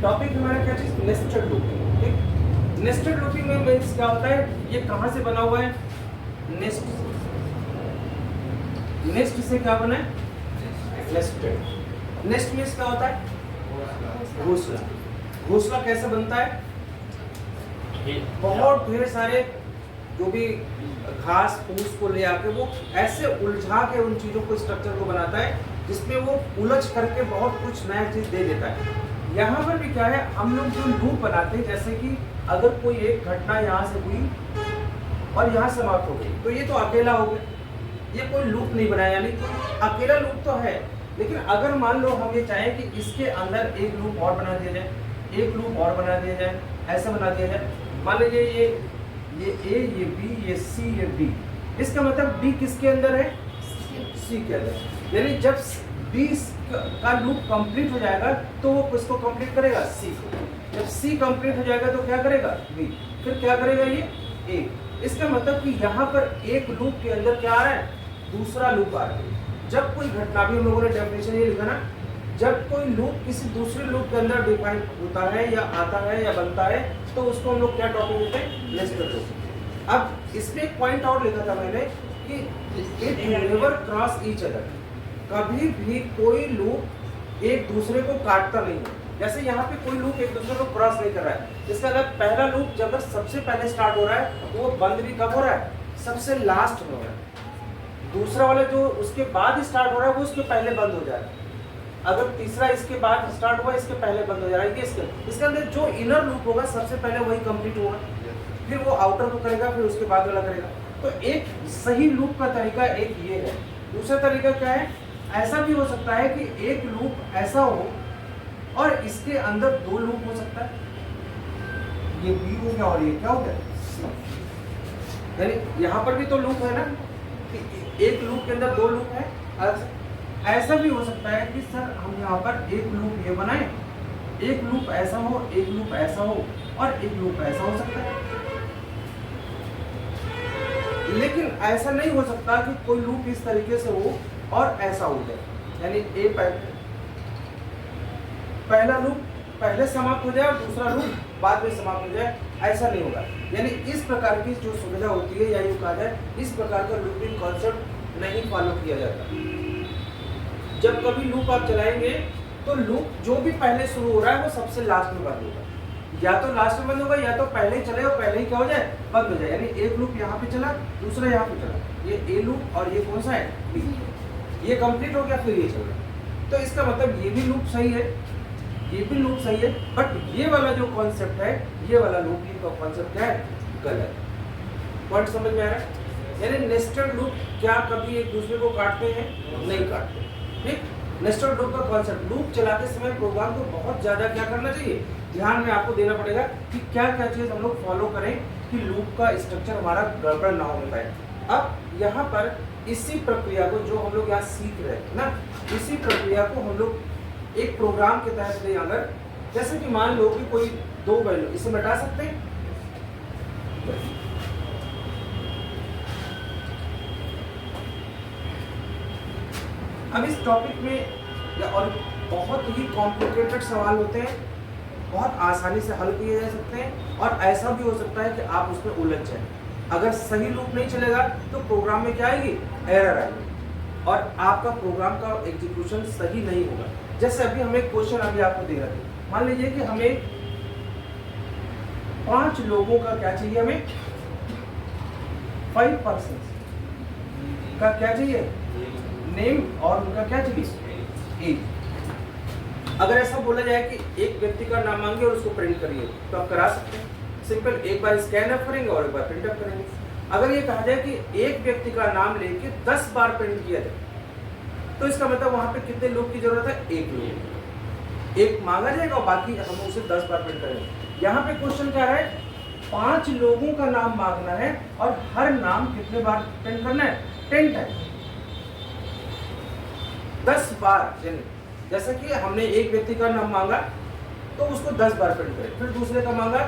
Topic हमारा क्या चीज, नेस्टेड लूपिंग। ठीक, नेस्टेड लूपिंग में मीन्स क्या होता है, ये कहाँ से बना हुआ है, नेस्ट, नेस्ट से क्या बना है, नेस्टेड। नेस्ट मीन्स क्या होता है, घोंसला। घोंसला कैसे बनता है, बहुत ढेर सारे जो भी घास फूस को ले आके वो ऐसे उलझा के उन चीजों को, स्ट्रक्चर को बनाता है जिसमें वो उलझ करके बहुत कुछ नया चीज दे देता है। यहाँ पर भी क्या है, हम लोग जो लूप बनाते हैं, जैसे कि अगर कोई एक घटना यहाँ से हुई और यहाँ समाप्त हो गई, तो ये तो अकेला हो गया, ये कोई लूप नहीं बनाया, यानी कोई अकेला लूप तो है। लेकिन अगर मान लो हम ये चाहें कि इसके अंदर एक लूप और बना दिया जाए, एक लूप और बना दिया जाए, ऐसा बना दिया जाए, मान लीजिए ये ए, ये बी, ये सी, ये डी, इसका मतलब डी किसके अंदर है, सी के अंदर। यानी जब डी का लूप कंप्लीट हो जाएगा तो वो किसको कंप्लीट करेगा, सी को। जब सी कंप्लीट हो जाएगा तो क्या करेगा, बी, फिर क्या करेगा, ये ए। इसका मतलब कि यहाँ पर एक लूप के अंदर क्या आ रहा है, दूसरा लूप आ रहा है। जब कोई घटना, भी हम लोगों ने डेफिनेशन ये लिखा ना, जब कोई लूप किसी दूसरे लूप के अंदर डिफाइन होता है या आता है या बनता है, तो उसको हम लोग क्या टॉपिक देते हैं, नेस्टेड लूप। अब इसमें एक पॉइंट और लिखा था मैंने कि it never cross each other, कभी भी कोई लूप एक दूसरे को काटता नहीं है। जैसे यहाँ पे कोई लूप एक दूसरे को क्रॉस नहीं कर रहा है, इसका मतलब पहला लूप जब सबसे पहले स्टार्ट हो रहा है तो वो बंद भी कब हो रहा है, सबसे लास्ट में हो रहा है। दूसरा वाला जो उसके बाद स्टार्ट हो रहा है वो उसके पहले बंद हो जा रहा है। अगर तीसरा इसके बाद स्टार्ट हुआ, इसके पहले बंद हो जा रहा है। इसके अंदर जो इनर लूप होगा सबसे पहले वही कंप्लीट होगा, फिर वो आउटर को करेगा, फिर उसके बाद वाला करेगा। तो एक सही लूप का तरीका एक ये है। दूसरा तरीका क्या है, ऐसा भी हो सकता है कि एक लूप ऐसा हो और इसके अंदर दो लूप हो सकता है, ये बी हो गया और ये क्या हो गया, यानी यहाँ पर भी तो लूप है ना, कि एक लूप के अंदर दो लूप है। ऐसा भी हो सकता है कि सर हम यहाँ पर एक लूप ये बनाए, एक लूप ऐसा हो, एक लूप ऐसा हो और एक लूप ऐसा हो सकता है। लेकिन ऐसा नहीं हो सकता कि कोई लूप इस तरीके से हो और ऐसा हो जाए, यानी ए पहला लूप पहले समाप्त हो जाए और दूसरा लूप बाद में समाप्त हो जाए, ऐसा नहीं होगा। यानी इस प्रकार की जो सुविधा होती है, या यूँ कहा जाए इस प्रकार का लूपिंग कॉन्सेप्ट नहीं फॉलो किया जाता। जब कभी लूप आप चलाएंगे तो लूप जो भी पहले शुरू हो रहा है वो सबसे लास्ट में बंद होगा, या तो लास्ट में बंद होगा या तो पहले ही चले और पहले ही क्या हो जाए, बंद हो जाए। यानी एक लूप यहाँ पे चला, दूसरा यहाँ पे चला, ये ए लूप और ये कौन सा है, बी, ये कंप्लीट हो गया, फिर ये चल रहा। तो इसका मतलब ये भी लूप सही है, ये भी लूप सही है, बट ये वाला जो कॉन्सेप्ट है, ये वाला लूपिंग का कॉन्सेप्ट क्या है, गलत। पॉइंट समझ में आ रहा है? यानी नेस्टेड लूप क्या कभी एक दूसरे को काटते हैं, नहीं काटते। ठीक, नेस्टेड लूप का कॉन्सेप्ट, लूप चलाते समय प्रोग्राम को बहुत ज्यादा क्या करना चाहिए, ध्यान में आपको देना पड़ेगा कि क्या क्या चीज हम लोग फॉलो करें कि लूप का स्ट्रक्चर हमारा गड़बड़ ना हो पाए। अब यहाँ पर इसी प्रक्रिया को जो हम लोग यहाँ सीख रहे हैं ना, इसी प्रक्रिया को हम लोग एक प्रोग्राम के तहत ले, अगर जैसे कि मान लो कि कोई दो वैल्यू, इसे मिटा सकते हैं, अब इस टॉपिक में या और बहुत ही कॉम्प्लिकेटेड सवाल होते हैं, बहुत आसानी से हल किए जा सकते हैं, और ऐसा भी हो सकता है कि आप उसमें उलझ जाए। अगर सही लूप नहीं चलेगा तो प्रोग्राम में क्या आएगी, एरर आएगी, और आपका प्रोग्राम का एग्जीक्यूशन सही नहीं होगा। जैसे अभी हमें क्वेश्चन अभी आपको दे रहे थे, मान लीजिए कि हमें 5 लोगों का क्या चाहिए, हमें 5 पर्सन का क्या चाहिए, नेम, और उनका क्या चाहिए, एज। अगर ऐसा बोला जाए कि एक व्यक्ति का नाम मांगे और उसको प्रिंट करिए, तो आप करा सकते हैं, सिंपल, एक बार स्कैन अप करेंगे और एक बार प्रिंट अप करेंगे। अगर ये कहा जाए कि एक व्यक्ति का नाम लेके 10 बार प्रिंट किया जाए, तो इसका मतलब वहां पे कितने लूप की जरूरत है, एक लूप, एक मांगा जाएगा और बाकी हम उसे 10 बार प्रिंट करेंगे। यहाँ पे क्वेश्चन क्या है, 5 लोगों का नाम मांगना है और हर नाम कितने बार प्रिंट करना है, 10 टाइम, 10 बार। जैसा कि हमने एक व्यक्ति का नाम मांगा तो उसको 10 बार प्रिंट करें, फिर दूसरे का मांगा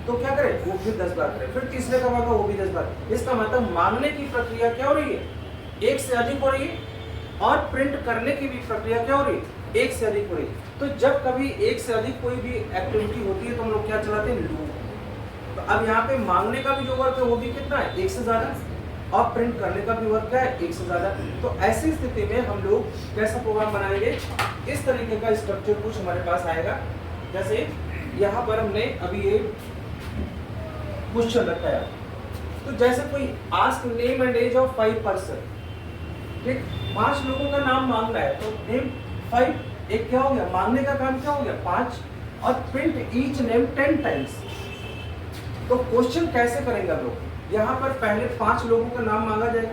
तो क्या करें, वो फिर 10 बार करें, फिर तीसरे का मांगा वो भी 10 बार। इसका मतलब मांगने की प्रक्रिया क्या हो रही है, एक से अधिक हो रही है, और प्रिंट करने की भी प्रक्रिया क्या हो रही है, एक से अधिक हो रही। तो जब कभी एक से अधिक कोई भी एक्टिविटी होती है तो हम लोग क्या चलाते हैं, लूप। तो अब यहाँ पे मांगने का भी जो वर्क है वो भी कितना है, एक से ज्यादा, और प्रिंट करने का भी वर्क क्या है, एक से ज्यादा। तो ऐसी स्थिति में हम लोग कैसा प्रोग्राम बनाएंगे, इस तरीके का स्ट्रक्चर कुछ हमारे पास आएगा। जैसे यहाँ पर हमने अभी ये क्वेश्चन रखा है, तो जैसे कोई ask name and age of 5 person, ठीक, 5 लोगों का नाम मांगना है, तो नेम 5, एक क्या हो गया, मांगने का काम क्या हो गया 5, और प्रिंट ईच नेम 10 टाइम्स। तो क्वेश्चन कैसे करेंगे हम लोग, यहाँ पर पहले 5 लोगों का नाम मांगा जाएगा।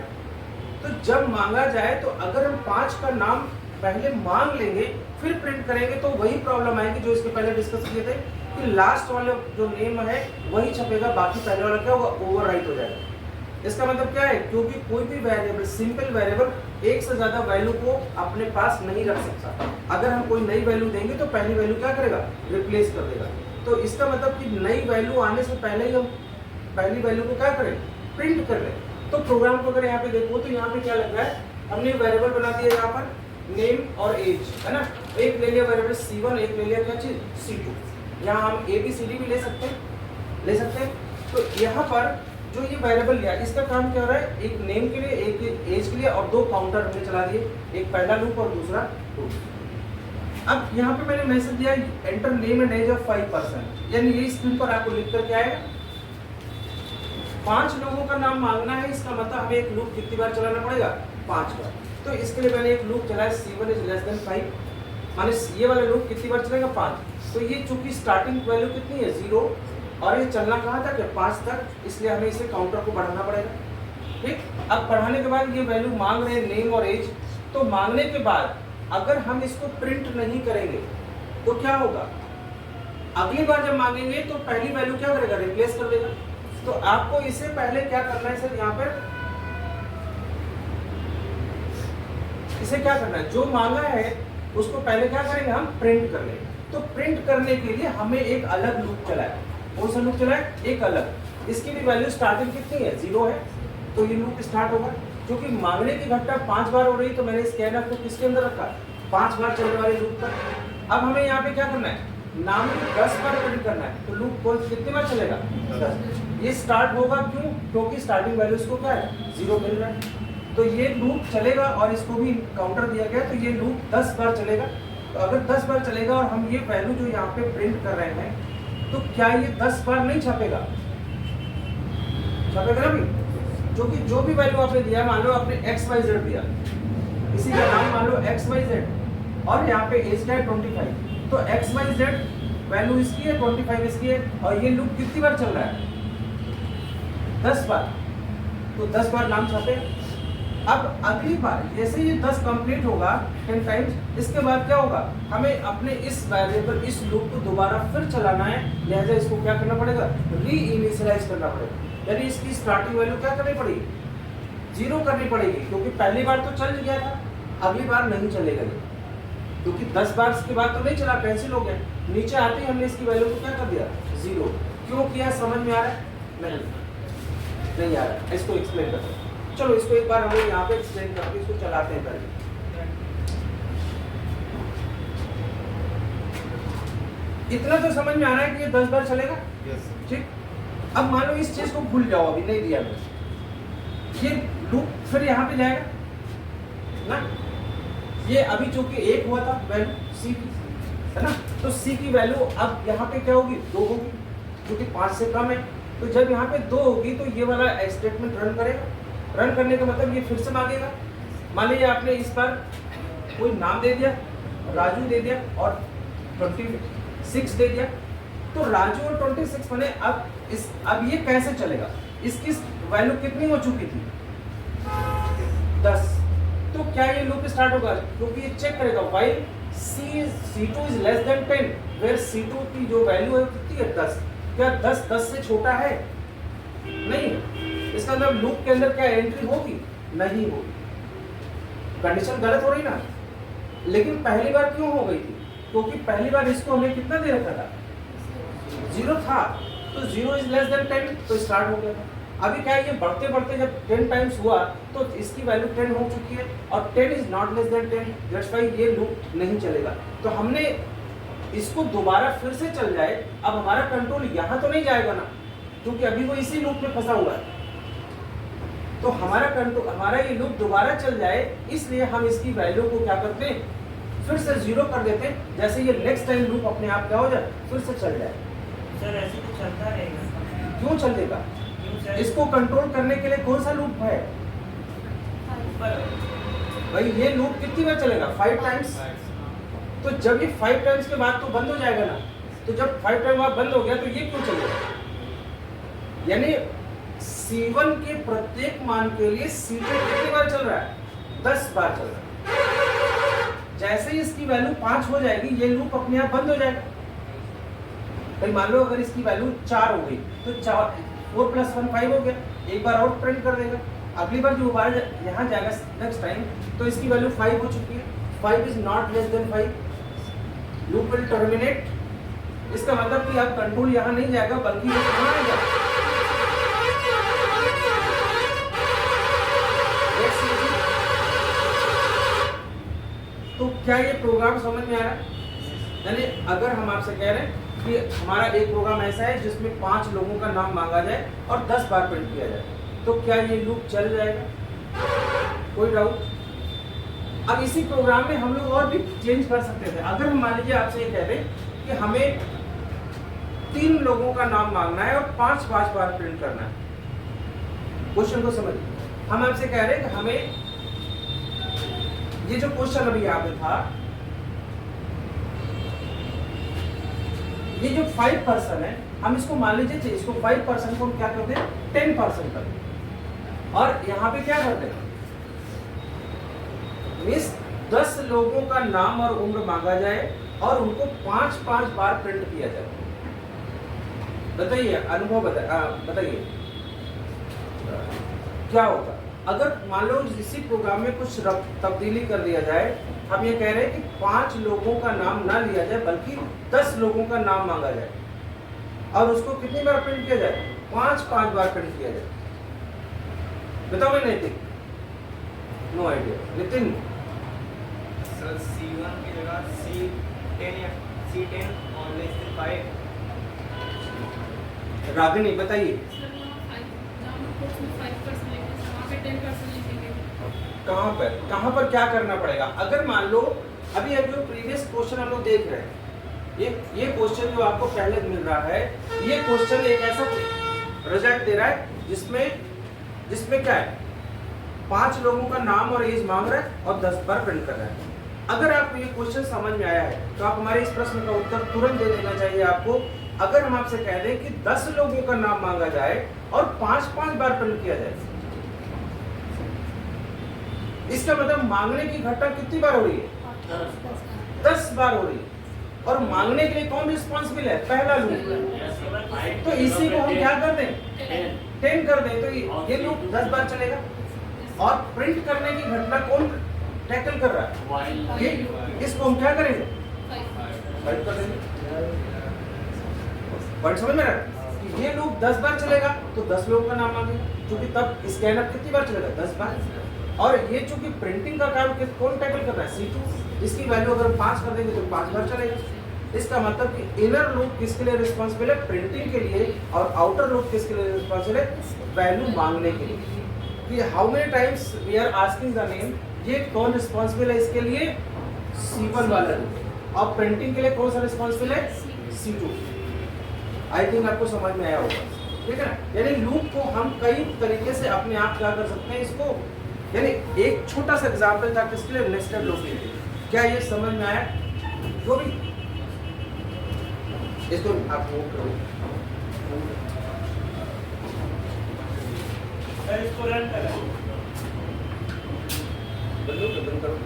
तो जब मांगा जाए तो अगर हम 5 का नाम पहले मांग लेंगे फिर प्रिंट करेंगे तो वही प्रॉब्लम आएगी जो इसके पहले डिस्कस किए थे कि लास्ट वाला जो नेम है वही छपेगा, बाकी पहले वाला क्या होगा, ओवरराइट हो जाएगा। इसका मतलब क्या है, क्योंकि कोई भी वेरिएबल, सिंपल वेरिएबल एक से ज्यादा वैल्यू को अपने पास नहीं रख सकता। अगर हम कोई नई वैल्यू देंगे तो पहली वैल्यू क्या करेगा, रिप्लेस कर देगा। तो इसका मतलब कि नई वैल्यू आने से पहले ही हम पहली वैल्यू को क्या करें, प्रिंट कर लें। तो प्रोग्राम को अगर यहाँ पे देखो तो यहाँ पे क्या लग रहा है, हमने वेरिएबल बना दिया यहाँ पर नेम और एज, है ना। एक ले लिया वेरिएबल C1, एक ले लिया क्या चीज C2। यहाँ हम ABCD भी ले सकते हैं। तो यहाँ पर जो ये वेरिएबल लिया इसका काम क्या हो रहा है, एक नेम के लिए, एक एज के लिए, और 2 काउंटर हमने चला दिए, एक पहला लूप और दूसरा लूप। अब यहाँ पे मैंने मैसेज दिया enter name and age of 5 person, यानी ये स्क्रीन पर आपको लिख कर क्या आएगा, 5 लोगों का नाम मांगना है। इसका मतलब हमें एक लूप कितनी बार चलाना पड़ेगा, 5 बार। तो इसके लिए मैंने एक लूप चलाया C1 इज लेस देन 5, माने ये वाला लूप कितनी बार चलेगा, 5। तो ये चूंकि स्टार्टिंग वैल्यू कितनी है 0 और ये चलना कहाँ तक है, 5 तक, इसलिए हमें इसे काउंटर को बढ़ाना पड़ेगा। ठीक, अब बढ़ाने के बाद ये वैल्यू मांग रहे हैं नेम और एज। तो मांगने के बाद अगर हम इसको प्रिंट नहीं करेंगे तो क्या होगा, अगली बार जब मांगेंगे तो पहली वैल्यू क्या करेगा, रिप्लेस कर देगा। तो आपको इससे पहले क्या करना है सर, यहाँ पर इसे क्या करना है, जो मांगा है उसको पहले क्या करेंगे, हम प्रिंट कर लेंगे। तो प्रिंट करने के लिए हमें एक अलग लूप चलाए, कौन सा लूप चलाए, एक अलग। इसकी भी वैल्यू स्टार्टिंग कितनी है, 0 है, तो ये लूप स्टार्ट होगा। क्योंकि मांगने की घटना 5 बार हो रही तो मैंने स्कैनर को किसके अंदर रखा, 5 बार चलने वाले लूप पर। अब हमें यहाँ पे क्या करना है, नाम को 10 बार प्रिंट करना है। तो लूप कौन कितने बार चलेगा, 10। ये स्टार्ट होगा क्यों, क्योंकि स्टार्टिंग वैल्यू इसको क्या है, 0 मिल रहा है। तो ये लूप चलेगा और इसको भी काउंटर दिया गया, तो ये लूप 10 बार चलेगा। तो अगर 10 बार चलेगा और हम ये वैल्यू जो यहाँ पे प्रिंट कर रहे हैं, तो क्या ये 10 बार नहीं छपेगा, छपेगा ना भी। क्योंकि जो भी वैल्यू आपने दिया, मान लो आपने XYZ दिया, इसी का नाम मान लो XYZ, और यहाँ पे एज क्या है 25, तो XYZ वैल्यू इसकी है, 25 इसकी है, और ये लूप कितनी बार चल रहा है, 10 बार। तो 10 बार नाम छापे। अब अगली बार जैसे ये 10 कंप्लीट होगा 10 टाइम्स, इसके बाद क्या होगा, हमें अपने इस वेरिएबल, इस लूप को दोबारा फिर चलाना है। लिहाजा इसको क्या करना पड़ेगा, री इनिशियलाइज करना पड़ेगा, यानी इसकी स्टार्टिंग वैल्यू क्या करनी पड़ेगी, 0 करनी पड़ेगी। क्योंकि पहली बार तो चल गया था, अगली बार नहीं चलेगा ये, क्योंकि 10 बार के बाद तो नहीं चला, कैंसिल हो गया। नीचे आते ही हमने इसकी वैल्यू को क्या कर दिया, 0। क्यों किया, समझ में आ रहा है, नहीं आ रहा है, इसको एक्सप्लेन करते हैं। चलो इसको एक बार हम लोग यहाँ पे एक्सप्लेन करके इसको चलाते हैं पहले। इतना तो समझ में आ रहा है कि ये 10 बार चलेगा, ठीक। अब मान लो इस चीज को भूल जाओ, अभी नहीं दिया मैंने, ये लूप फिर यहाँ पे जाएगा ना। ये अभी चूंकि 1 हुआ था वैल्यू C की, है ना, तो C की वैल्यू अब यहाँ पे क्या होगी, 2 होगी, क्योंकि 5 से कम है। तो जब यहाँ पे 2 होगी तो ये वाला स्टेटमेंट रन करेगा। रन करने का मतलब ये फिर से मांगेगा। मान लीजिए आपने इस पर कोई नाम दे दिया, राजू दे दिया, और 26 दे दिया, तो राजू और 26 बने। अब ये कैसे चलेगा, इसकी वैल्यू कितनी हो चुकी थी, 10। तो क्या ये लूप स्टार्ट होगा, क्योंकि ये चेक करेगा while C2 is less than 10, where C2 की जो वैल्यू है कितनी है, 10। क्या 10 से छोटा है, नहीं। इसका मतलब लूप के अंदर क्या एंट्री होगी, नहीं होगी, कंडीशन गलत हो रही ना। लेकिन पहली बार क्यों हो गई थी, क्योंकि पहली बार इसको हमने कितना दे रखा था, 0 था। तो 0 इज लेस देन 10, तो स्टार्ट हो गया था। अभी क्या है, ये बढ़ते बढ़ते जब 10 टाइम्स हुआ तो इसकी वैल्यू 10 हो चुकी है और 10 is not less than 10, that's why ये लूप नहीं चलेगा। तो हमने इसको दोबारा फिर से चल जाए, अब हमारा कंट्रोल यहाँ तो नहीं जाएगा ना, क्योंकि अभी वो इसी लूप में फंसा हुआ है। तो हमारा कंट्रोल, हमारा ये लूप दोबारा चल जाए, इसलिए हम इसकी वैल्यू को क्या करते हैं, फिर से 0 कर देते हैं, जैसे ये नेक्स्ट टाइम लूप अपने आप क्या हो जाए, फिर से चल जाए। सर ऐसे तो चलता रहेगा। क्यों चलेगा? क्यों सर? इसको कंट्रोल करने के लिए कौन सा लूप है भाई? ये लूप कितनी बार चलेगा? 5 टाइम्स। तो जब ये 5 टाइम्स के बाद तो बंद हो जाएगा ना, तो जब 5 टाइम बाद बंद हो गया तो ये क्यों चलेगा? यानी C1 के प्रत्येक मान के लिए C2 कितनी बार चल रहा है? 10 बार चल रहा है। जैसे ही इसकी वैल्यू 5 हो जाएगी, ये लूप अपने आप बंद हो जाएगा। भाई मान लो अगर इसकी वैल्यू 4 हो गई तो 4 + 1 5 हो गया, एक बार और प्रिंट कर देगा। अगली बार जो बार यहाँ जाएगा नेक्स्ट टाइम, तो इसकी वैल्यू 5 हो चुकी है, 5 is not less than 5, loop will terminate. इसका मतलब कि अब कंट्रोल यहाँ नहीं जाएगा, बल्कि ये कहाँ आएगा? तो क्या ये प्रोग्राम समझ में आ रहा है? यानी अगर हम आपसे कह रहे हैं कि हमारा एक प्रोग्राम ऐसा है जिसमें 5 लोगों का नाम मांगा जाए और 10 बार प्रिंट किया जाए, तो क्या ये लूप चल जाएगा? कोई डाउट? अब इसी प्रोग्राम में हम लोग और भी चेंज कर सकते थे। अगर हम मान लीजिए आपसे ये कह रहे हैं कि हमें 3 लोगों का नाम मांगना है और 5 बार प्रिंट करना है। क्वेश्चन को समझिए, हम आपसे कह रहे हैं कि हमें ये जो क्वेश्चन अभी यहाँ पे था, ये जो 5% है, हम इसको मान लीजिए इसको 5% को हम क्या करते हैं, 10% करते हैं, और यहाँ पे क्या करते हैं, मीन्स 10 लोगों का नाम और उम्र मांगा जाए और उनको 5 बार प्रिंट किया जाए। बताइए, अनुभव बताइए क्या होगा अगर मान लो इसी प्रोग्राम में कुछ तब्दीली कर दिया जाए। हम ये कह रहे हैं कि 5 लोगों का नाम ना लिया जाए, बल्कि 10 लोगों का नाम मांगा जाए और उसको कितनी बार प्रिंट किया जाए? 5 बार प्रिंट किया जाए। बताओ मैं नैतिक, no idea. Nitin sir C1 की जगह C10 या C10 और लेस देन 5। रागिनी बताइए कहाँ पर क्या करना पड़ेगा? अगर मान लो अभी अब जो प्रीवियस क्वेश्चन हम लोग देख रहे हैं, ये क्वेश्चन जो आपको पहले मिल रहा है, ये क्वेश्चन एक ऐसा रिजल्ट दे रहा है जिसमें क्या है, 5 लोगों का नाम और एज मांग रहा है और 10 बार प्रिंट कर रहा है। अगर आपको ये क्वेश्चन समझ में आया है तो आप हमारे इस प्रश्न का उत्तर तुरंत दे देना चाहिए आपको। अगर हम आपसे कह दें कि 10 लोगों का नाम मांगा जाए और 5 बार प्रिंट किया जाए, इसका मतलब मांगने की घटना कितनी बार हो रही है? 10 बार हो रही है। और मांगने के लिए कौन रिस्पॉन्सिबल है? पहला लूप। तो इसी को हम क्या कर दें? 10 कर दें, तो ये लूप 10 बार चलेगा। और प्रिंट करने की घटना कौन टैकल कर रहा है? ये, इसको हम क्या करेंगे? 5 कर देंगे। पॉइंट समझ में आ रहा है? ये लूप 10 बार चलेगा तो 10 लोगों का नाम मांगेगा, क्योंकि तब स्कैनर कितनी बार चलेगा? 10 बार। और ये चूंकि प्रिंटिंग का काम कौन टैकल कर रहा है? C2। इसकी वैल्यू अगर 5 कर देंगे तो 5 बार चलेगा। इसका मतलब कि इनर लूप किसके लिए रिस्पॉन्सिबल है? प्रिंटिंग के लिए। और आउटर लूप किसके लिए रिस्पॉन्सिबल है? वैल्यू मांगने के लिए। कि how many times we are asking the name, ये कौन रिस्पॉन्सिबल है इसके लिए? C1 वाला लूप। और प्रिंटिंग के लिए कौन सा रिस्पॉन्सिबल है? C2। आई थिंक आपको समझ में आया होगा, ठीक है ना? यानी लूप को हम कई तरीके से अपने आप क्या कर सकते हैं इसको, यानी एक छोटा सा एग्जांपल था किसके लिए? नेस्टेड लूप के लिए। क्या ये समझ में आया? जो भी इसको आप मूव करो, सर इसको रन करो, बंद करो।